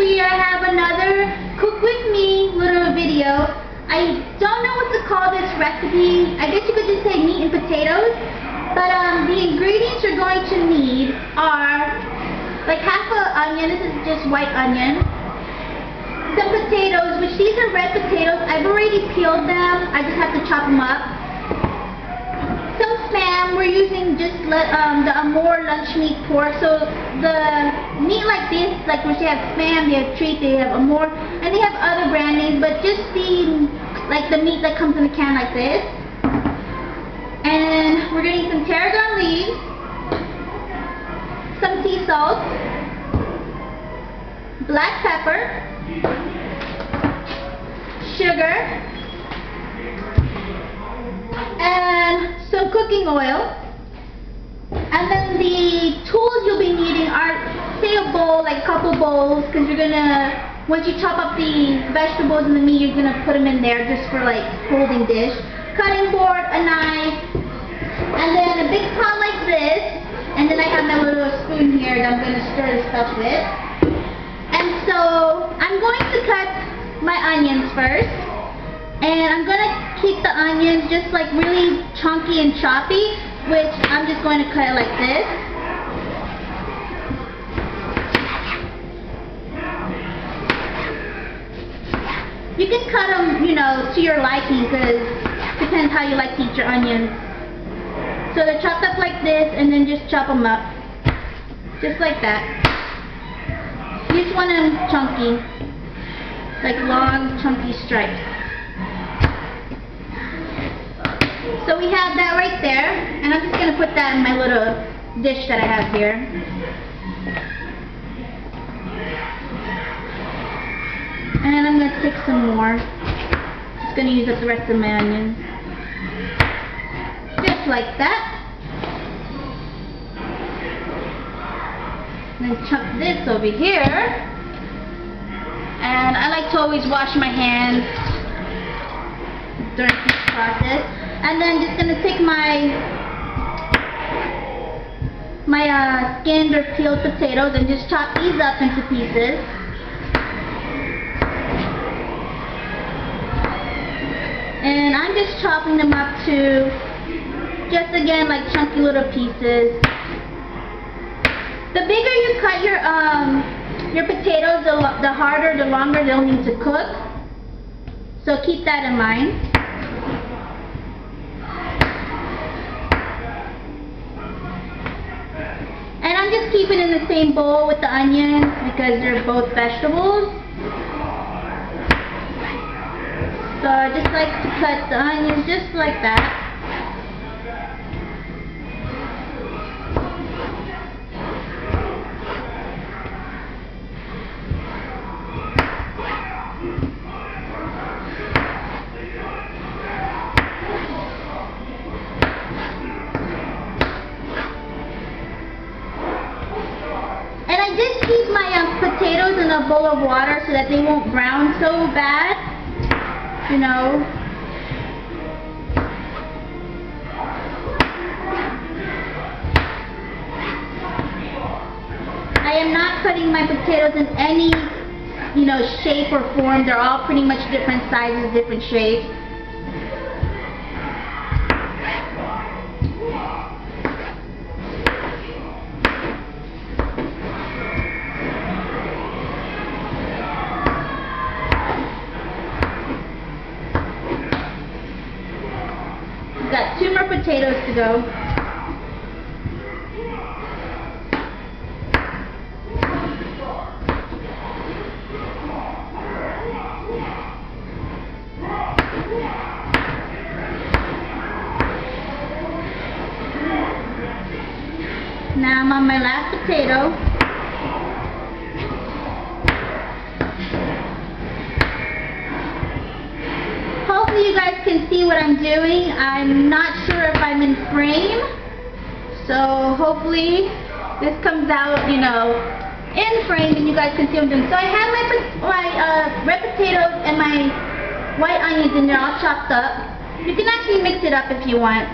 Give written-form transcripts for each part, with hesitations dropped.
here I have another cook with me little video. I don't know what to call this recipe. I guess you could just say meat and potatoes. But the ingredients you're going to need are like half an onion. This is just white onion. Some potatoes, which these are red potatoes. I've already peeled them. I just have to chop them up. Some spam. We're using just the Amore lunch meat pork. So the meat like this, like which they have spam, they have treat, they have Amore, and they have other brand names, but just the meat that comes in a can like this. And we're gonna need some tarragon leaves, some sea salt, black pepper, sugar, and some cooking oil. And then the tools you'll be needing are, say, a bowl, like a couple bowls, because you're gonna, once you chop up the vegetables and the meat, you're gonna put them in there just for like holding dish. Cutting board, a knife, and then a big pot like this. And then I have my little spoon here that I'm gonna stir the stuff with. And so I'm going to cut my onions first. And I'm going to keep the onions just like really chunky and choppy, which I'm just going to cut it like this. You can cut them, you know, to your liking, because it depends how you like to eat your onions. So they're chopped up like this, and then just chop them up. Just like that. You just want them chunky. Like long, chunky stripes. So we have that right there, and I'm just going to put that in my little dish that I have here. And I'm going to take some more. Just going to use up the rest of my onions. Just like that. And then chunk this over here. And I like to always wash my hands during this process. And then just gonna take my skinned or peeled potatoes and just chop these up into pieces. And I'm just chopping them up to just again like chunky little pieces. The bigger you cut your potatoes, the harder, the longer they'll need to cook. So keep that in mind. And I'm just keeping in the same bowl with the onions because they're both vegetables. So I just like to cut the onions just like that. Keep my potatoes in a bowl of water so that they won't brown so bad, you know. I am not cutting my potatoes in any, you know, shape or form. They're all pretty much different sizes, different shapes. Got 2 more potatoes to go. Now I'm on my last potato. Hopefully you guys can see what I'm doing. I'm not sure if I'm in frame, so hopefully this comes out, you know, in frame and you guys can see what I'm doing. So I have my red potatoes and my white onions in there all chopped up. You can actually mix it up if you want,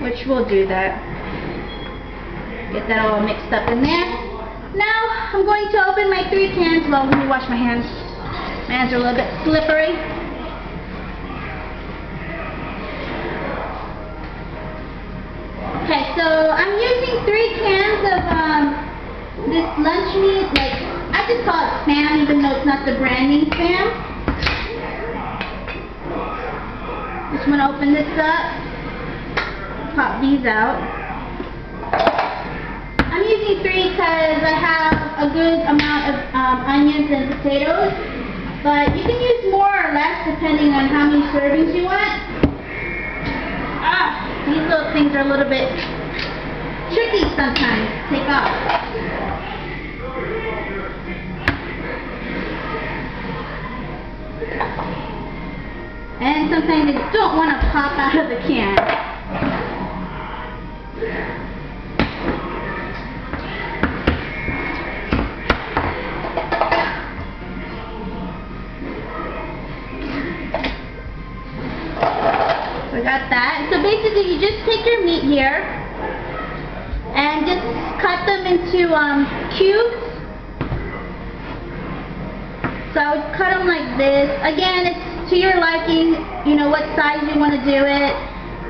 which we'll do that. Get that all mixed up in there. Now I'm going to open my 3 cans. Well, let me wash my hands. My hands are a little bit slippery. Okay, so I'm using 3 cans of this lunch meat. Like, I just call it Spam, even though it's not the branding Spam. Just want to open this up. Pop these out. I'm using 3 because I have a good amount of onions and potatoes, but you can use more or less depending on how many servings you want. These little things are a little bit tricky sometimes to take off. And sometimes they don't want to pop out of the can. I got that. So basically you just take your meat here and just cut them into cubes. So I would cut them like this. Again, it's to your liking, you know, what size you want to do it.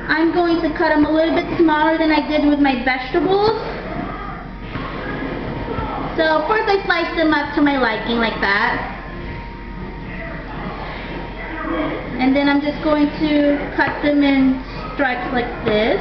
I'm going to cut them a little bit smaller than I did with my vegetables. So first I slice them up to my liking like that. And then I'm just going to cut them in stripes like this.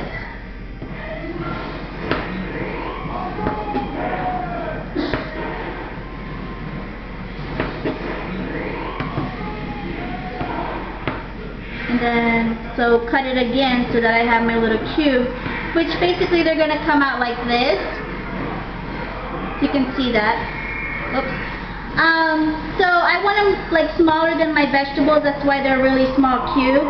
And then, so cut it again so that I have my little cube, which basically they're going to come out like this. You can see that. Oops. So I want them like smaller than my vegetables, that's why they're really small cubes.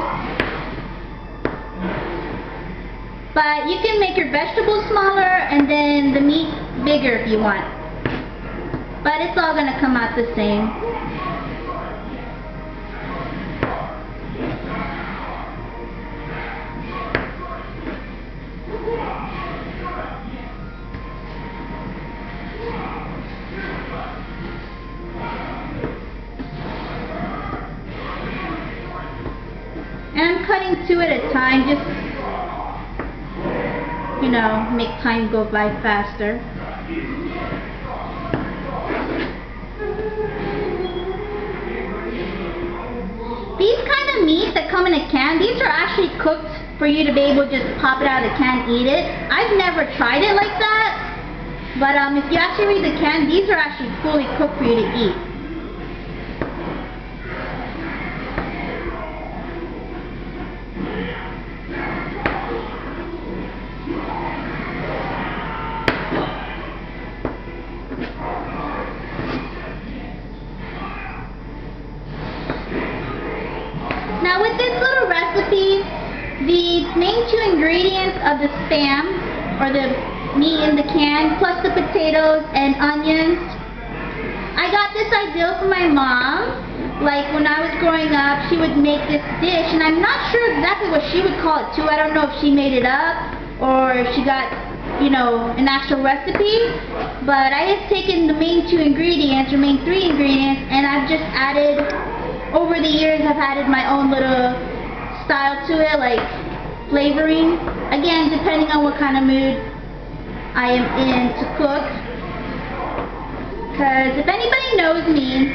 But you can make your vegetables smaller and then the meat bigger if you want. But it's all going to come out the same. And I'm cutting 2 at a time, just, you know, make time go by faster. These kind of meats that come in a can, these are actually cooked for you to be able to just pop it out of the can and eat it. I've never tried it like that, but if you actually read the can, these are actually fully cooked for you to eat. Now with this little recipe, the main 2 ingredients of the Spam, or the meat in the can, plus the potatoes and onions, I got this idea from my mom. Like when I was growing up, she would make this dish, and I'm not sure exactly what she would call it too. I don't know if she made it up, or if she got, you know, an actual recipe. But I have taken the main 2 ingredients, or main 3 ingredients, and I've just added, over the years I've added my own little style to it, like flavoring. Again, depending on what kind of mood I am in to cook. Because if anybody knows me,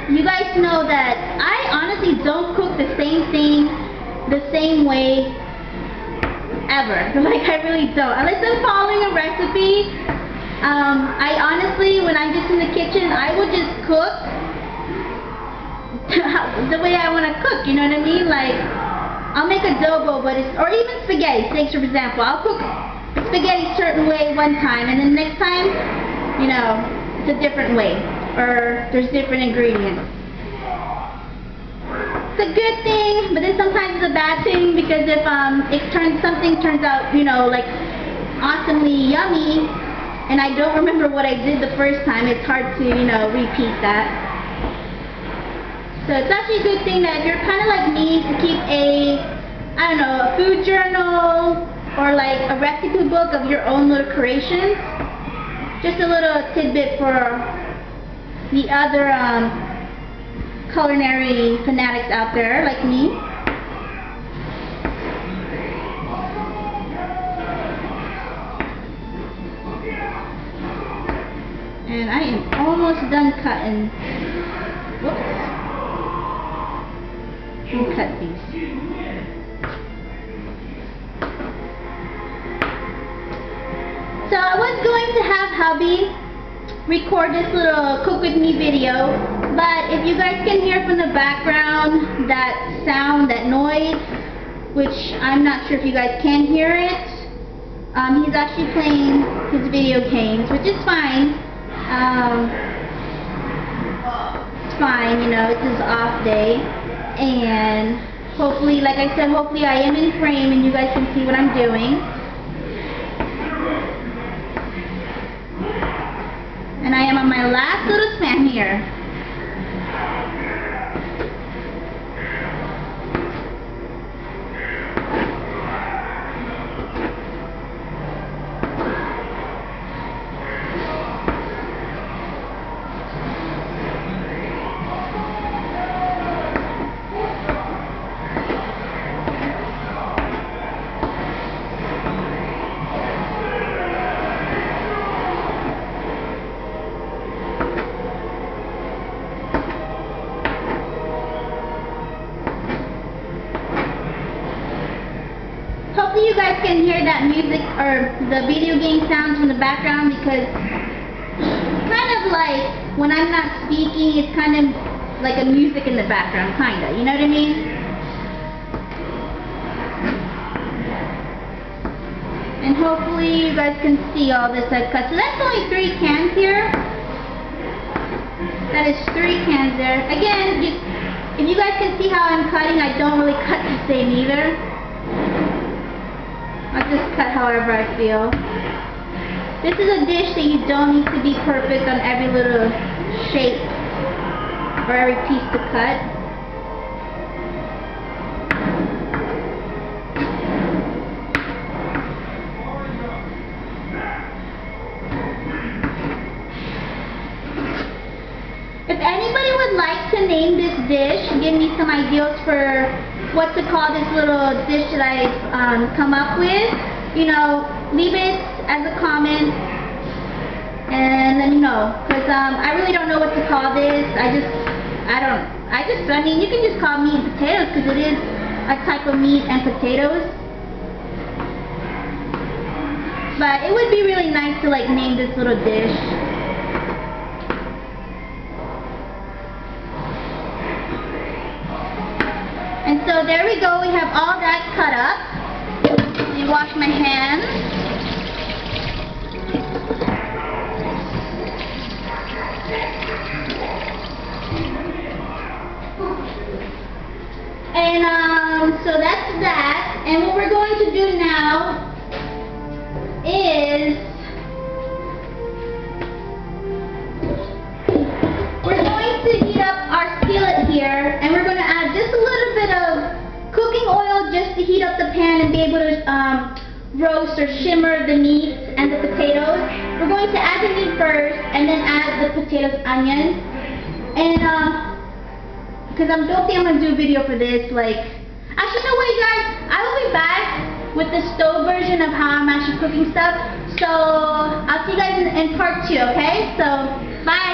you guys know that I honestly don't cook the same thing the same way ever. Like, I really don't. Unless I'm following a recipe, I honestly, when I'm just in the kitchen, I will just cook the way I want to cook, you know what I mean? Like, I'll make adobo, but it's, or even spaghetti, say for example, I'll cook spaghetti a certain way one time, and then next time, you know, it's a different way, or there's different ingredients. It's a good thing, but then sometimes it's a bad thing, because if something turns out, you know, like awesomely yummy, and I don't remember what I did the first time, it's hard to, you know, repeat that. So it's actually a good thing that if you're kind of like me, to keep a, I don't know, a food journal or like a recipe book of your own little creations. just a little tidbit for the other culinary fanatics out there like me. And I am almost done cutting. Whoops. Let me cut these. So I was going to have hubby record this little cook with me video, but if you guys can hear from the background that sound, that noise, which I'm not sure if you guys can hear it, he's actually playing his video games, which is fine. It's fine, you know, it's his off day, and hopefully, like I said, hopefully I am in frame and you guys can see what I'm doing. And I am on my last little spam here. Hopefully you guys can hear that music or the video game sounds from the background, because kind of like when I'm not speaking, it's kind of like a music in the background, kinda, you know what I mean? And hopefully you guys can see all this I've cut. So that's only 3 cans here. That is 3 cans there. Again, if you guys can see how I'm cutting, I don't really cut the same either. I just cut however I feel. This is a dish that you don't need to be perfect on every little shape or every piece to cut. If anybody would like to name this dish, give me some ideas for what to call this little dish that I've come up with, you know, leave it as a comment and let me know, because I really don't know what to call this. I mean, you can just call meat and potatoes, because it is a type of meat and potatoes, but it would be really nice to like name this little dish. And so there we go, we have all that cut up. Let me wash my hands. And so that's that. And what we're going to do now is we're going to heat up our skillet here, and we're going to add just a little bit of cooking oil just to heat up the pan and be able to roast or shimmer the meat and the potatoes. We're going to add the meat first and then add the potatoes, onions. And because I'm don't think I'm going to do a video for this, like, actually no way guys, I will be back with the stove version of how I'm actually cooking stuff. So I'll see you guys in part 2, okay? So bye.